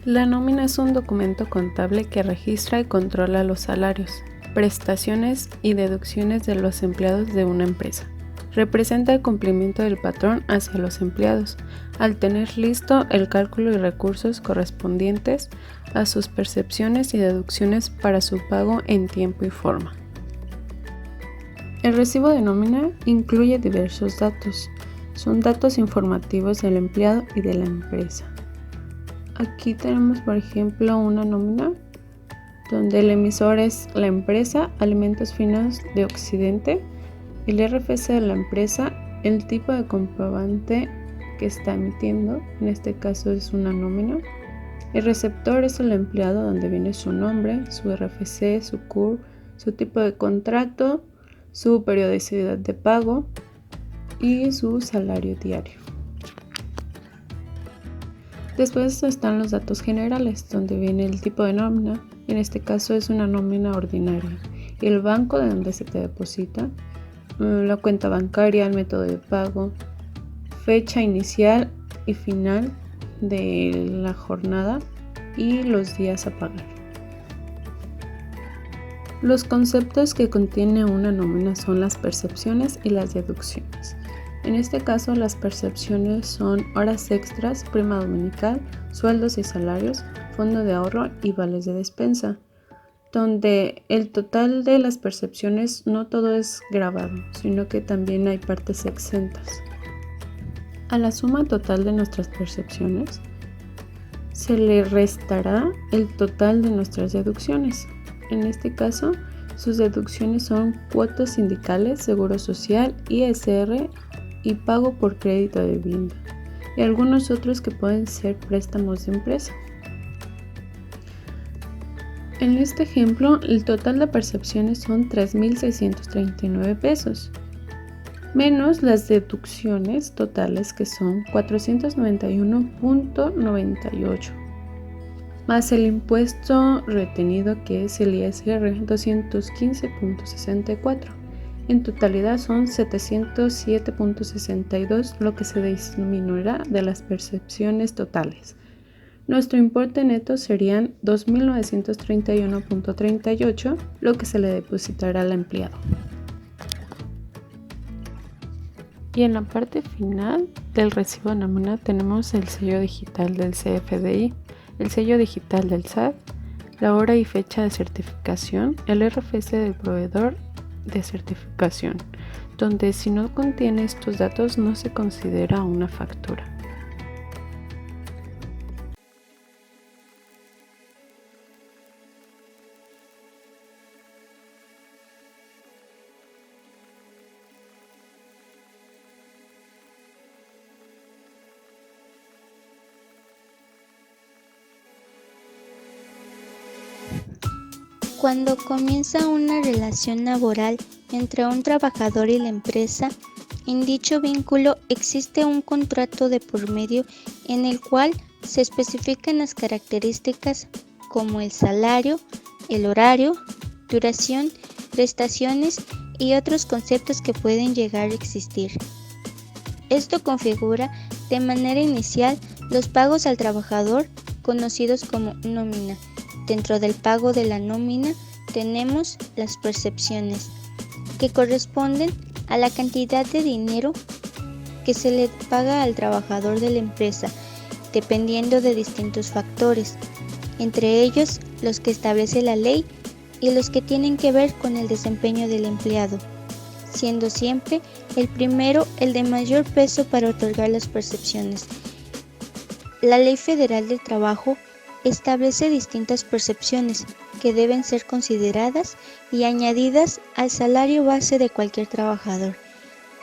La nómina es un documento contable que registra y controla los salarios, prestaciones y deducciones de los empleados de una empresa. Representa el cumplimiento del patrón hacia los empleados, al tener listo el cálculo y recursos correspondientes a sus percepciones y deducciones para su pago en tiempo y forma. El recibo de nómina incluye diversos datos. Son datos informativos del empleado y de la empresa. Aquí tenemos, por ejemplo, una nómina donde el emisor es la empresa Alimentos Finos de Occidente, el RFC de la empresa, el tipo de comprobante que está emitiendo, en este caso es una nómina. El receptor es el empleado, donde viene su nombre, su RFC, su CUR, su tipo de contrato, su periodicidad de pago y su salario diario. Después están los datos generales, donde viene el tipo de nómina, en este caso es una nómina ordinaria, el banco de donde se te deposita, la cuenta bancaria, el método de pago, fecha inicial y final de la jornada y los días a pagar. Los conceptos que contiene una nómina son las percepciones y las deducciones. En este caso, las percepciones son horas extras, prima dominical, sueldos y salarios, fondo de ahorro y vales de despensa, donde el total de las percepciones no todo es grabado, sino que también hay partes exentas. A la suma total de nuestras percepciones se le restará el total de nuestras deducciones. En este caso, sus deducciones son cuotas sindicales, seguro social, ISR y pago por crédito de vivienda, y algunos otros que pueden ser préstamos de empresa. En este ejemplo, el total de percepciones son 3,639 pesos, menos las deducciones totales que son 491,98, más el impuesto retenido que es el ISR 215,64. En totalidad son 707,62 lo que se disminuirá de las percepciones totales. Nuestro importe neto serían 2,931,38 lo que se le depositará al empleado. Y en la parte final del recibo de nómina tenemos el sello digital del CFDI, el sello digital del SAT, la hora y fecha de certificación, el RFC del proveedor de certificación, donde si no contiene estos datos no se considera una factura. Cuando comienza una relación laboral entre un trabajador y la empresa, en dicho vínculo existe un contrato de por medio en el cual se especifican las características como el salario, el horario, duración, prestaciones y otros conceptos que pueden llegar a existir. Esto configura de manera inicial los pagos al trabajador, conocidos como nómina. Dentro del pago de la nómina tenemos las percepciones, que corresponden a la cantidad de dinero que se le paga al trabajador de la empresa, dependiendo de distintos factores, entre ellos los que establece la ley y los que tienen que ver con el desempeño del empleado, siendo siempre el primero el de mayor peso para otorgar las percepciones. La Ley Federal del Trabajo establece distintas percepciones que deben ser consideradas y añadidas al salario base de cualquier trabajador.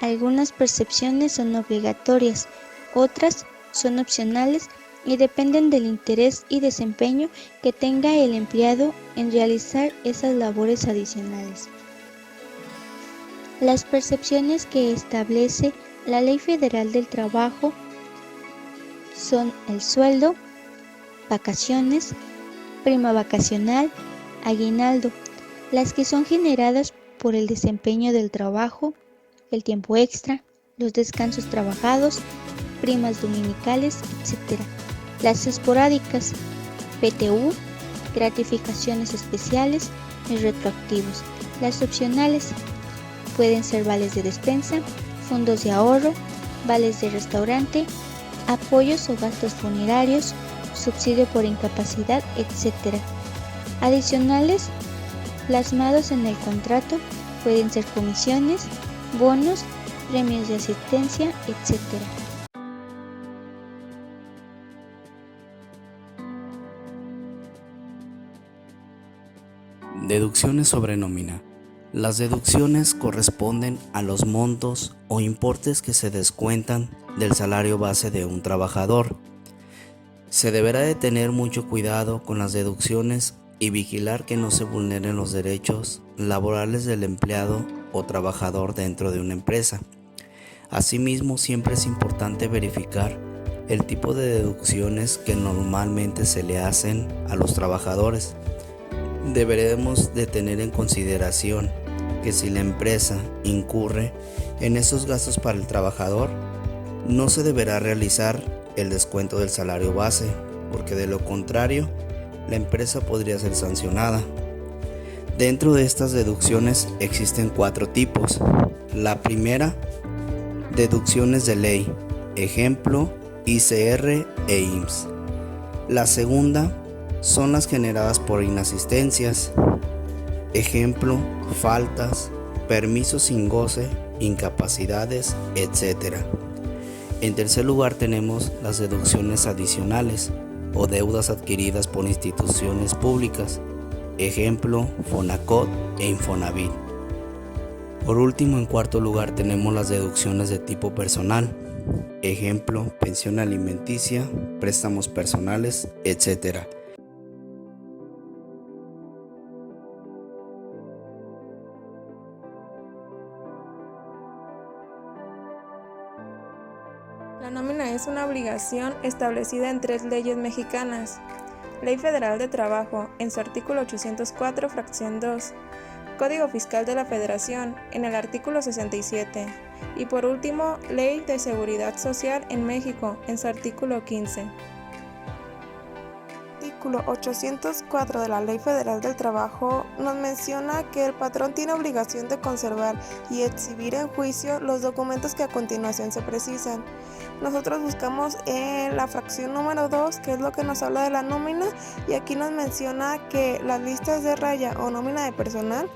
Algunas percepciones son obligatorias, otras son opcionales y dependen del interés y desempeño que tenga el empleado en realizar esas labores adicionales. Las percepciones que establece la Ley Federal del Trabajo son el sueldo, vacaciones, prima vacacional, aguinaldo, las que son generadas por el desempeño del trabajo, el tiempo extra, los descansos trabajados, primas dominicales, etc. Las esporádicas, PTU, gratificaciones especiales y retroactivos. Las opcionales pueden ser vales de despensa, fondos de ahorro, vales de restaurante, apoyos o gastos funerarios, subsidio por incapacidad, etc. Adicionales, plasmados en el contrato, pueden ser comisiones, bonos, premios de asistencia, etc. Deducciones sobre nómina. Las deducciones corresponden a los montos o importes que se descuentan del salario base de un trabajador. Se deberá de tener mucho cuidado con las deducciones y vigilar que no se vulneren los derechos laborales del empleado o trabajador dentro de una empresa. Asimismo, siempre es importante verificar el tipo de deducciones que normalmente se le hacen a los trabajadores. Deberemos de tener en consideración que si la empresa incurre en esos gastos para el trabajador, no se deberá realizar el descuento del salario base, porque de lo contrario, la empresa podría ser sancionada. Dentro de estas deducciones existen 4 tipos. La primera, deducciones de ley, ejemplo, ICR e IMSS. La segunda son las generadas por inasistencias, ejemplo, faltas, permisos sin goce, incapacidades, etc. En tercer lugar tenemos las deducciones adicionales o deudas adquiridas por instituciones públicas, ejemplo, Fonacot e Infonavit. Por último, en cuarto lugar tenemos las deducciones de tipo personal, ejemplo, pensión alimenticia, préstamos personales, etc. La nómina es una obligación establecida en 3 leyes mexicanas. Ley Federal de Trabajo, en su artículo 804, fracción 2. Código Fiscal de la Federación, en el artículo 67. Y por último, Ley de Seguridad Social en México, en su artículo 15. Artículo 804 de la Ley Federal del Trabajo nos menciona que el patrón tiene obligación de conservar y exhibir en juicio los documentos que a continuación se precisan. Nosotros buscamos en la fracción número 2, que es lo que nos habla de la nómina, y aquí nos menciona que las listas de raya o nómina de personal,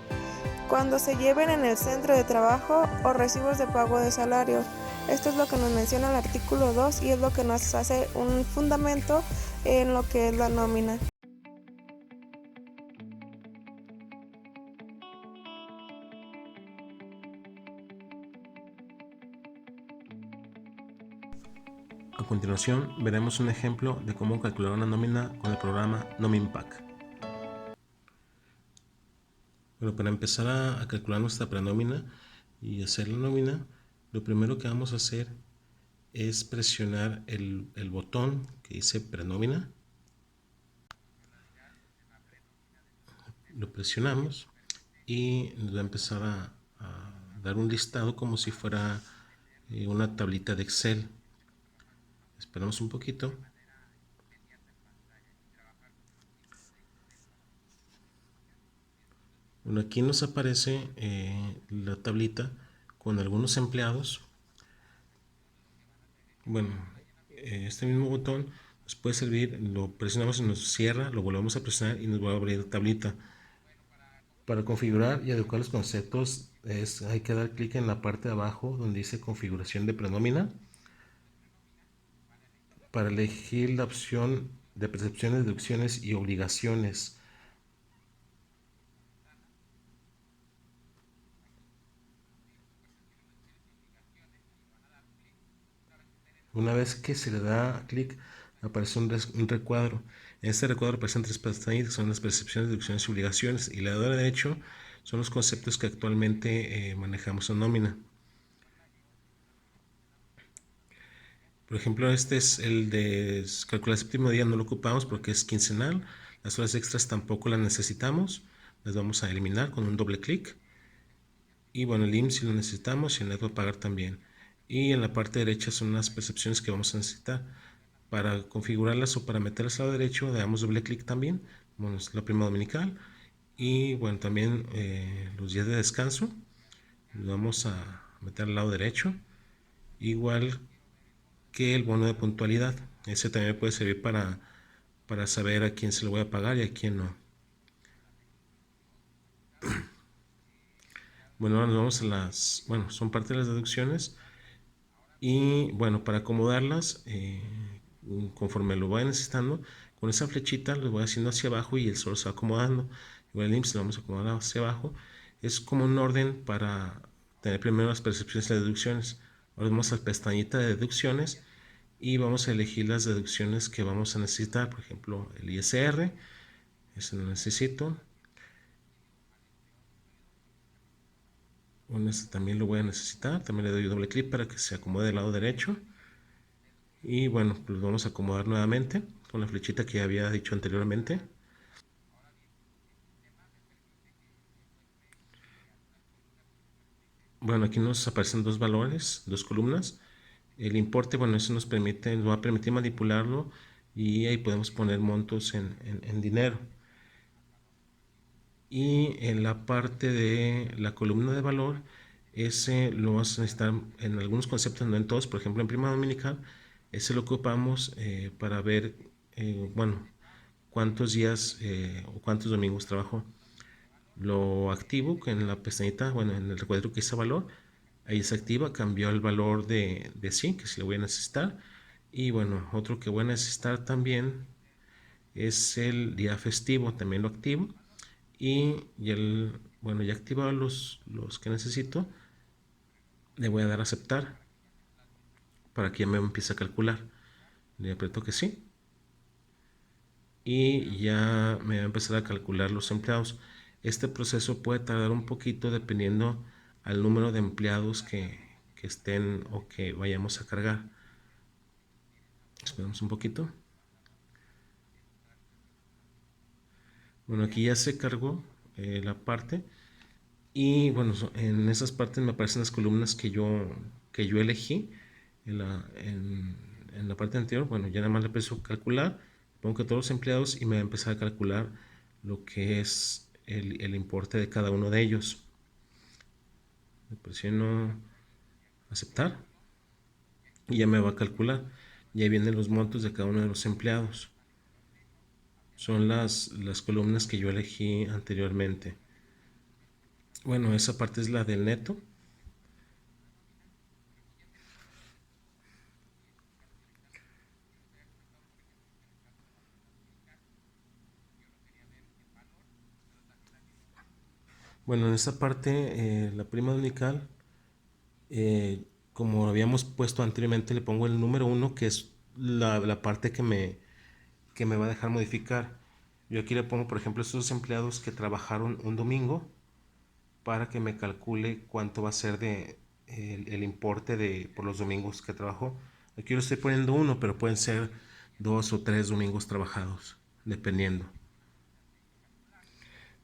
cuando se lleven en el centro de trabajo o recibos de pago de salarios. Esto es lo que nos menciona el artículo 2 y es lo que nos hace un fundamento en lo que es la nómina. A continuación veremos un ejemplo de cómo calcular una nómina con el programa NominPack. Bueno, para empezar a calcular nuestra prenómina y hacer la nómina, lo primero que vamos a hacer es presionar el botón que dice prenómina. Lo presionamos y nos va a empezar a dar un listado como si fuera una tablita de Excel. Esperamos un poquito. Bueno, aquí nos aparece la tablita con algunos empleados. Bueno, este mismo botón nos puede servir, lo presionamos y nos cierra, lo volvemos a presionar y nos va a abrir la tablita. Para configurar y adecuar los conceptos hay que dar clic en la parte de abajo donde dice configuración de prenómina para elegir la opción de percepciones, deducciones y obligaciones. Una vez que se le da clic, aparece un recuadro. En este recuadro aparecen 3 pestañas que son las percepciones, deducciones y obligaciones, y la de derecho son los conceptos que actualmente manejamos en nómina. Por ejemplo, este es el de calcular el séptimo día, no lo ocupamos porque es quincenal. Las horas extras tampoco las necesitamos, las vamos a eliminar con un doble clic. Y bueno, el IMSS si lo necesitamos y el neto a pagar también. Y en la parte derecha son las percepciones que vamos a necesitar. Para configurarlas o para meterlas al lado derecho, le damos doble clic también. Bueno, es la prima dominical. Y bueno, también los días de descanso. Los vamos a meter al lado derecho. Igual que el bono de puntualidad. Ese también puede servir para saber a quién se lo voy a pagar y a quién no. Bueno, ahora nos vamos a las, bueno, son parte de las deducciones. Y bueno, para acomodarlas, conforme lo vaya necesitando, con esa flechita lo voy haciendo hacia abajo y el solo se va acomodando. Igual el IMSS lo vamos a acomodar hacia abajo. Es como un orden para tener primero las percepciones y las deducciones. Ahora vamos a la pestañita de deducciones y vamos a elegir las deducciones que vamos a necesitar. Por ejemplo, el ISR, ese lo necesito. Bueno, este también lo voy a necesitar. También le doy doble clic para que se acomode del lado derecho. Y bueno, pues vamos a acomodar nuevamente con la flechita que había dicho anteriormente. Bueno, aquí nos aparecen dos valores, dos columnas. El importe, bueno, eso nos va a permitir manipularlo y ahí podemos poner montos en dinero. Y en la parte de la columna de valor, ese lo vamos a necesitar en algunos conceptos, no en todos. Por ejemplo, en prima dominical, ese lo ocupamos para ver, bueno, cuántos días o cuántos domingos trabajó. Lo activo en la pestañita, bueno, en el recuadro que dice valor, ahí se activa, cambió el valor de sí, que sí lo voy a necesitar. Y bueno, otro que voy a necesitar también es el día festivo, también lo activo. Bueno, ya activado los que necesito, le voy a dar a aceptar para que ya me empiece a calcular. Le aprieto que sí. Y ya me va a empezar a calcular los empleados. Este proceso puede tardar un poquito dependiendo al número de empleados que estén o que vayamos a cargar. Esperamos un poquito. Bueno, aquí ya se cargó la parte. Y bueno, en esas partes me aparecen las columnas que yo elegí en la parte anterior. Bueno, ya nada más le empiezo calcular, pongo que todos los empleados y me va a empezar a calcular lo que es el importe de cada uno de ellos. Le presiono aceptar y ya me va a calcular. Ya vienen los montos de cada uno de los empleados. Son las columnas que yo elegí anteriormente. Bueno, esa parte es la del neto. Bueno, en esta parte, la prima dominical, como habíamos puesto anteriormente, le pongo el número 1, que es la parte que me va a dejar modificar. Yo aquí le pongo, por ejemplo, estos empleados que trabajaron un domingo para que me calcule cuánto va a ser el importe por los domingos que trabajó. Aquí lo estoy poniendo 1, pero pueden ser 2 o 3 domingos trabajados, dependiendo.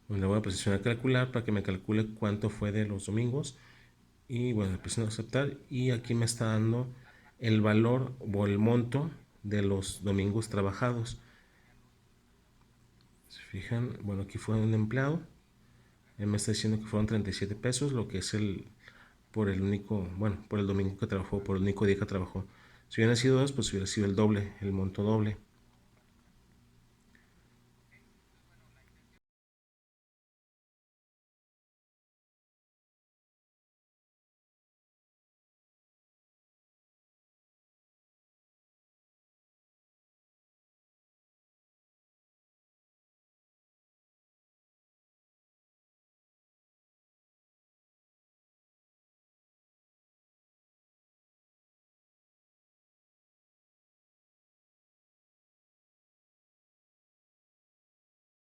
Le voy a presionar calcular para que me calcule cuánto fue de los domingos. Y bueno, le presiono aceptar y aquí me está dando el valor o el monto de los domingos trabajados. Se fijan, bueno, aquí fue un empleado. Él me está diciendo que fueron 37 pesos, lo que es por el único, bueno, por el domingo que trabajó, por el único día que trabajó. Si hubieran sido dos, pues hubiera sido el doble, el monto doble.